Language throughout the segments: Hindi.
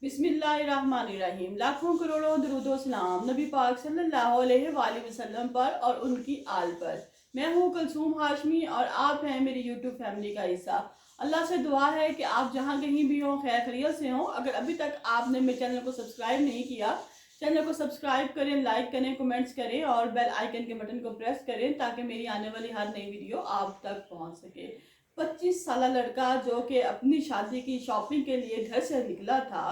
बिस्मिल्लाहिर्रहमानिर्रहीम। लाखों करोड़ों दुरूदो सलाम नबी पाक सल्लल्लाहु अलैहि वसल्लम पर और उनकी आल पर। मैं हूँ कुलसूम हाशमी और आप हैं मेरी यूट्यूब फैमिली का हिस्सा। अल्लाह से दुआ है कि आप जहाँ कहीं भी हों खैर खैरियत से हों। अगर अभी तक आपने मेरे चैनल को सब्सक्राइब नहीं किया, चैनल को सब्सक्राइब करें, लाइक करें, कमेंट्स करें और बेल आइकन के बटन को प्रेस करें ताकि मेरी आने वाली हर नई वीडियो आप तक पहुँच सके। 25 साल लड़का जो कि अपनी शादी की शॉपिंग के लिए घर से निकला था,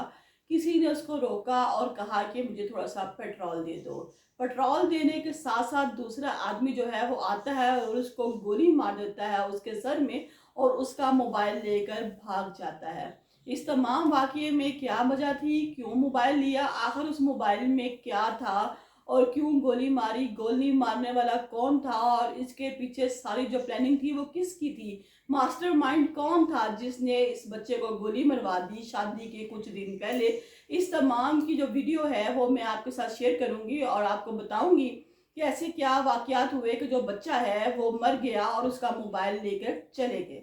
किसी ने उसको रोका और कहा कि मुझे थोड़ा सा पेट्रोल दे दो। पेट्रोल देने के साथ साथ दूसरा आदमी जो है वो आता है और उसको गोली मार देता है उसके सर में और उसका मोबाइल लेकर भाग जाता है। इस तमाम वाक़ये में क्या वजह थी, क्यों मोबाइल लिया, आखिर उस मोबाइल में क्या था और क्यों गोली मारी, गोली मारने वाला कौन था और इसके पीछे सारी जो प्लानिंग थी वो किसकी थी, मास्टरमाइंड कौन था जिसने इस बच्चे को गोली मरवा दी शादी के कुछ दिन पहले। इस तमाम की जो वीडियो है वो मैं आपके साथ शेयर करूंगी और आपको बताऊंगी कि ऐसे क्या वाकयात हुए कि जो बच्चा है वो मर गया और उसका मोबाइल लेकर चले गए।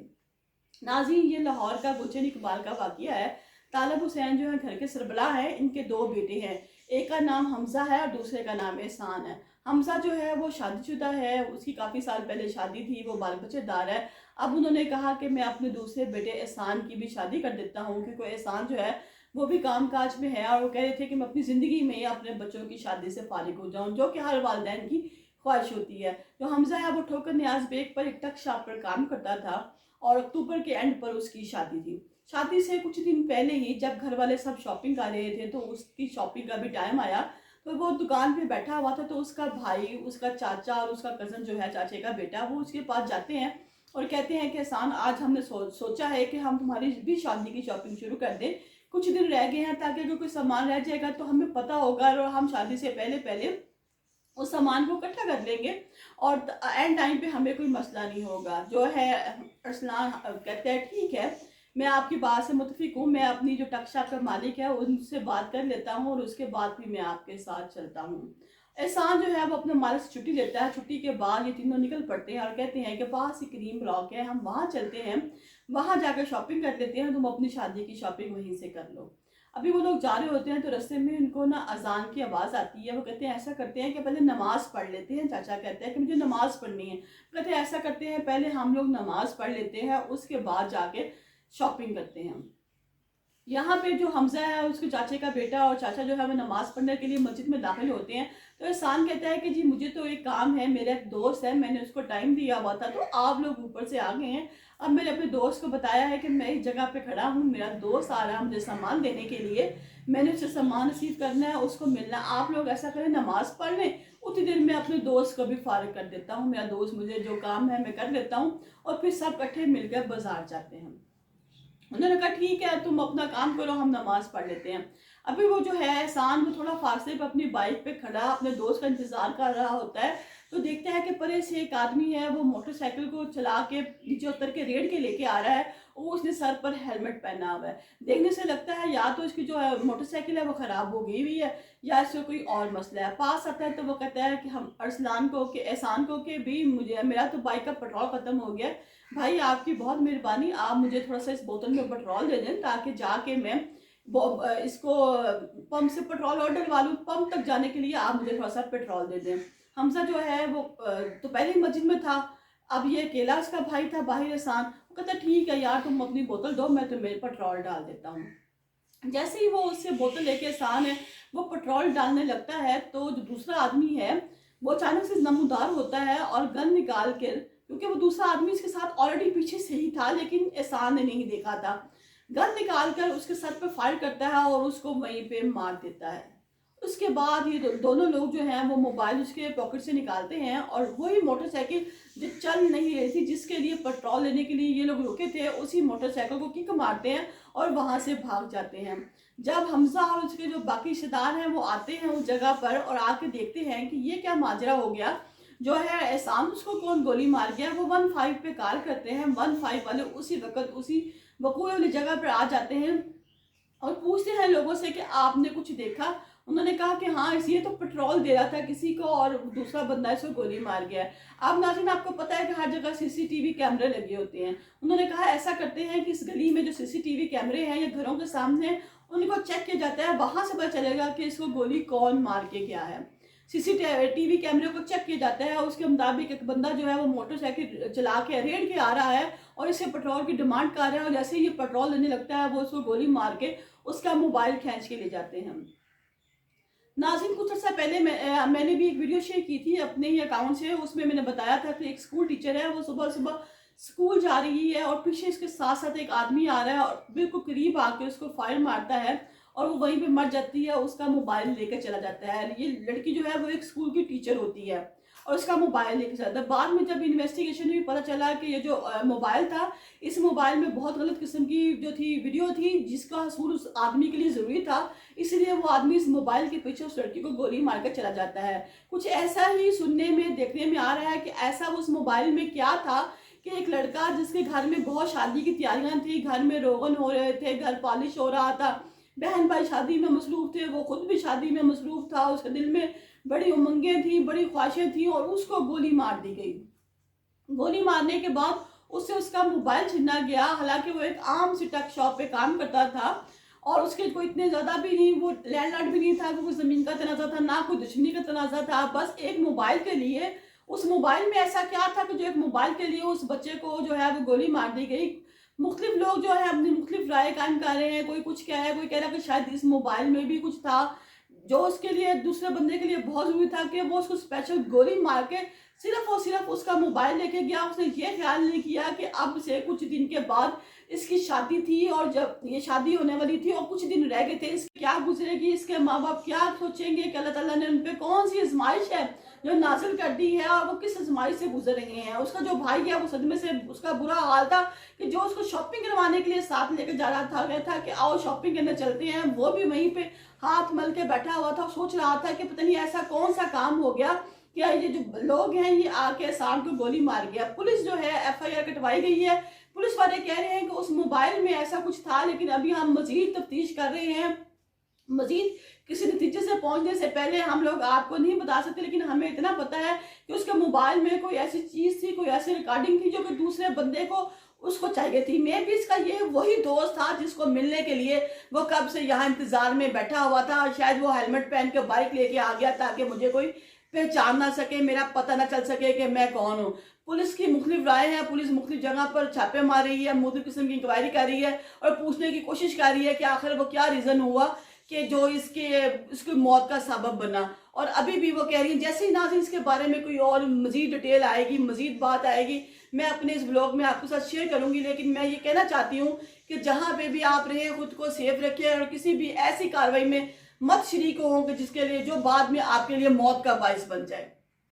नाज़रीन, ये लाहौर का गुलशन इकबाल का वाकया है। तालब हुसैन जो है घर के सरबराह हैं, इनके दो बेटे हैं। एक का नाम हमज़ा है और दूसरे का नाम एहसान है। हमज़ा जो है वो शादीशुदा है, उसकी काफ़ी साल पहले शादी थी, वो बाल बच्चेदार है। अब उन्होंने कहा कि मैं अपने दूसरे बेटे एहसान की भी शादी कर देता हूँ, क्योंकि एहसान जो है वो भी काम काज में है और वो कह रहे थे कि मैं अपनी ज़िंदगी में अपने बच्चों की शादी से फारिग हो जाऊँ, जो कि हर वालिदैन की ख्वाहिश होती है। जो हमज़ा है वो ठोकर न्याज बेग पर एक टक शॉप पर काम करता था और अक्टूबर के एंड पर उसकी शादी थी। शादी से कुछ दिन पहले ही जब घर वाले सब शॉपिंग कर रहे थे तो उसकी शॉपिंग का भी टाइम आया, तो वो दुकान पे बैठा हुआ था। तो उसका भाई, उसका चाचा और उसका कज़न जो है चाचे का बेटा, वो उसके पास जाते हैं और कहते हैं कि एहसान, आज हमने सोचा है कि हम तुम्हारी भी शादी की शॉपिंग शुरू कर दें। कुछ दिन रह गए हैं ताकि अगर कोई सामान रह जाएगा तो हमें पता होगा और हम शादी से पहले पहले उस सामान को इकट्ठा कर लेंगे और एंड टाइम पे हमें कोई मसला नहीं होगा। जो है अरसलान कहते हैं ठीक है, मैं आपकी बात से मुतफिक हूँ, मैं अपनी जो टकशा का मालिक है उनसे बात कर लेता हूँ और उसके बाद भी मैं आपके साथ चलता हूँ। एहसान जो है वो अपने मालिक से छुट्टी लेता है। छुट्टी के बाद ये तीनों निकल पड़ते हैं और कहते हैं कि पास ही क्रीम ब्लॉक है, हम वहाँ चलते हैं, वहाँ जाकर शॉपिंग कर लेते हैं, तुम अपनी शादी की शॉपिंग वहीं से कर लो। अभी वो लोग जा रहे होते हैं तो रास्ते में उनको ना अजान की आवाज़ आती है। वो कहते हैं ऐसा करते हैं कि पहले नमाज़ पढ़ लेते हैं। चाचा कहते हैं कि मुझे नमाज़ पढ़नी है। कहते हैं ऐसा करते हैं पहले हम लोग नमाज़ पढ़ लेते हैं, उसके बाद जाके शॉपिंग करते हैं। यहाँ पे जो हमज़ा है उसके चाचे का बेटा और चाचा जो है वो नमाज़ पढ़ने के लिए मस्जिद में दाखिल होते हैं। तो एहसान कहता है कि जी मुझे तो एक काम है, मेरा एक दोस्त है, मैंने उसको टाइम दिया हुआ था तो आप लोग ऊपर से आ गए हैं। अब मैंने अपने दोस्त को बताया है कि मैं इस जगह पे खड़ा हूँ, मेरा दोस्त आ रहा है मुझे सामान देने के लिए, मैंने उससे सामान रिसीव करना है, उसको मिलना है। आप लोग ऐसा करें नमाज़ पढ़ लें, उतनी देर में अपने दोस्त को भी फारिग कर देता हूँ, मेरा दोस्त मुझे जो काम है मैं कर लेता हूँ और फिर सब इकट्ठे मिलकर बाजार जाते हैं। उन्होंने कहा ठीक है तुम अपना काम करो, हम नमाज पढ़ लेते हैं। अभी वो जो है एहसान वो थोड़ा फासले पे अपनी बाइक पे खड़ा अपने दोस्त का इंतजार कर रहा होता है। तो देखता है कि परे से एक आदमी है, वो मोटरसाइकिल को चला के नीचे उतर के रेड के लेके आ रहा है और उसने सर पर हेलमेट पहना हुआ है। देखने से लगता है या तो इसकी जो है मोटरसाइकिल है वो खराब हो गई हुई है या इससे कोई और मसला है। पास आता है तो वो कहता है कि हम अरसलान को कि एहसान को कि भी मुझे मेरा तो बाइक का पेट्रोल खत्म हो गया, भाई आपकी बहुत मेहरबानी, आप मुझे थोड़ा सा इस बोतल में पेट्रोल दे दें ताकि जाके मैं इसको पंप से पेट्रोल और डलवा लूँ, पंप तक जाने के लिए आप मुझे थोड़ा सा पेट्रोल दे दें। हमजा जो है वो तो पहले ही मस्जिद में था, अब ये अकेला उसका भाई था बाहिर एहसान। वो कहता ठीक है यार तुम अपनी बोतल दो, मैं तुम्हें पेट्रोल डाल देता हूँ। जैसे ही वो उससे बोतल लेके एहसान है वो पेट्रोल डालने लगता है तो जो दूसरा आदमी है वो अचानक से नमूदार होता है और गन निकाल कर, क्योंकि वो दूसरा आदमी इसके साथ ऑलरेडी पीछे से ही था लेकिन एहसान ने नहीं देखा था, गन निकाल कर उसके सर पे फायर करता है और उसको वहीं पे मार देता है। उसके बाद ये दोनों लोग जो हैं वो मोबाइल उसके पॉकेट से निकालते हैं और वही मोटरसाइकिल जो चल नहीं रही थी जिसके लिए पेट्रोल लेने के लिए ये लोग रुके थे, उसी मोटरसाइकिल को किक मारते हैं और वहाँ से भाग जाते हैं। जब हमजा और उसके जो बाकी रिश्तेदार हैं वो आते हैं उस जगह पर और आके देखते हैं कि ये क्या माजरा हो गया, जो है एहसान उसको कौन गोली मार गया, वो 15 पे कॉल करते हैं। 15 वाले उसी वक्त उसी वकूए वाली जगह पर आ जाते हैं और पूछते हैं लोगों से कि आपने कुछ देखा। उन्होंने कहा कि हाँ ये तो पेट्रोल दे रहा था किसी को और दूसरा बंदा इसको गोली मार गया है। अब नाज़रीन आपको पता है कि हर जगह सीसीटीवी कैमरे लगे होते हैं। उन्होंने कहा ऐसा करते हैं कि इस गली में जो सीसीटीवी कैमरे हैं ये घरों के सामने उनको चेक किया जाता है, वहाँ से पता चलेगा कि इसको गोली कौन मार के गया है। सीसीटीवी कैमरे को चेक किया जाता है, उसके मुताबिक एक बंदा जो है वो मोटरसाइकिल चला के रेड के आ रहा है और इससे पेट्रोल की डिमांड कर रहा है, और जैसे ही ये पेट्रोल देने लगता है वो उसको गोली मार के उसका मोबाइल खींच के ले जाते हैं। नाज़रीन, कुछ अर्सा पहले मैंने भी एक वीडियो शेयर की थी अपने ही अकाउंट से। उसमें मैंने बताया था कि एक स्कूल टीचर है, वो सुबह सुबह स्कूल जा रही है और पीछे इसके साथ साथ एक आदमी आ रहा है और बिल्कुल करीब आके उसको फायर मारता है और वो वहीं पे मर जाती है। उसका मोबाइल लेकर चला जाता है। ये लड़की जो है वो एक स्कूल की टीचर होती है और उसका मोबाइल लेकर चला जाता है। बाद में जब इन्वेस्टिगेशन हुई पता चला कि ये जो मोबाइल था, इस मोबाइल में बहुत गलत किस्म की जो थी वीडियो थी जिसका हसूल उस आदमी के लिए ज़रूरी था, इसलिए वो आदमी इस मोबाइल के पीछे उस लड़की को गोली मार कर चला जाता है। कुछ ऐसा ही सुनने में देखने में आ रहा है कि ऐसा उस मोबाइल में क्या था कि एक लड़का जिसके घर में बहुत शादी की तैयारियां थी, घर में रोगन हो रहे थे, घर पॉलिश हो रहा था, बहन भाई शादी में मसरूफ़ थे, वो खुद भी शादी में मसरूफ़ था, उसके दिल में बड़ी उमंगें थी, बड़ी ख्वाहिशें थी और उसको गोली मार दी गई। गोली मारने के बाद उससे उसका मोबाइल छीना गया। हालांकि वो एक आम सी टेक शॉप पे काम करता था और उसके कोई इतने ज़्यादा भी नहीं, वो लैंडलॉर्ड भी नहीं था, कोई ज़मीन का तनाज़ा था, ना कोई दुश्मनी का तनाज़ा था। बस एक मोबाइल के लिए, उस मोबाइल में ऐसा क्या था कि जो एक मोबाइल के लिए उस बच्चे को जो है वो गोली मार दी गई। मुख्तलिफ लोग जो है अपनी मुख्तलिफ राय कायम कर रहे हैं। कोई कुछ कह रहा है, कोई कह रहा है कि शायद इस मोबाइल में भी कुछ था जो उसके लिए, दूसरे बंदे के लिए बहुत ज़रूरी था कि वो उसको स्पेशल गोली मार के सिर्फ और सिर्फ उसका मोबाइल लेके गया। उसने ये ख्याल नहीं किया कि अब से कुछ दिन के बाद इसकी शादी थी और जब ये शादी होने वाली थी और कुछ दिन रह गए थे, इसकी क्या गुजरेगी, इसके माँ बाप क्या सोचेंगे कि अल्लाह ताला ने उन पर कौन सी आजमाइश है जो नाजिल कर दी है और वो किस आजमाइश से गुजर रहे हैं। उसका जो भाई है वो सदमे से, उसका बुरा हाल था कि जो उसको शॉपिंग करवाने के लिए साथ लेकर जा रहा था, कहता कि आओ शॉपिंग करने चलते हैं, वो भी वहीं पे हाथ मल के बैठा हुआ था, सोच रहा था कि पता नहीं ऐसा कौन सा काम हो गया क्या ये जो लोग हैं ये आके शाम को गोली मार गया। पुलिस जो है FIR कटवाई गई है। पुलिस वाले कह रहे हैं कि उस मोबाइल में ऐसा कुछ था, लेकिन अभी हम मजीद तफ्तीश कर रहे हैं। मजीद किसी नतीजे से पहुंचने से पहले हम लोग आपको नहीं बता सकते, लेकिन हमें इतना पता है कि उसके मोबाइल में कोई ऐसी चीज़ थी, कोई ऐसी रिकॉर्डिंग थी जो कि दूसरे बंदे को उसको चाहिए थी। मे भी इसका ये वही दोस्त था जिसको मिलने के लिए वो कब से यहाँ इंतजार में बैठा हुआ था। शायद वो हेलमेट पहन के बाइक लेके आ गया ताकि मुझे कोई पहचान ना सके, मेरा पता ना चल सके कि मैं कौन हूँ। पुलिस की मुख्तलिफ राय है, पुलिस मुख्तलिफ जगह पर छापे मार रही है, मुख्तलिफ किस्म की इंक्वायरी कर रही है और पूछने की कोशिश कर रही है कि आखिर वो क्या रीज़न हुआ कि जो इसकी मौत का सबब बना। और अभी भी वो कह रही है जैसे ही नाज़रीन इसके बारे में कोई और मज़ीद डिटेल आएगी, मज़ीद बात आएगी, मैं अपने इस ब्लॉग में आपके साथ शेयर करूंगी। लेकिन मैं ये कहना चाहती हूँ कि जहाँ पे भी आप रहें खुद को सेफ रखें और किसी भी ऐसी कार्रवाई में मत शरीक हों कि जिसके लिए जो बाद में आपके लिए मौत का बायस बन जाए।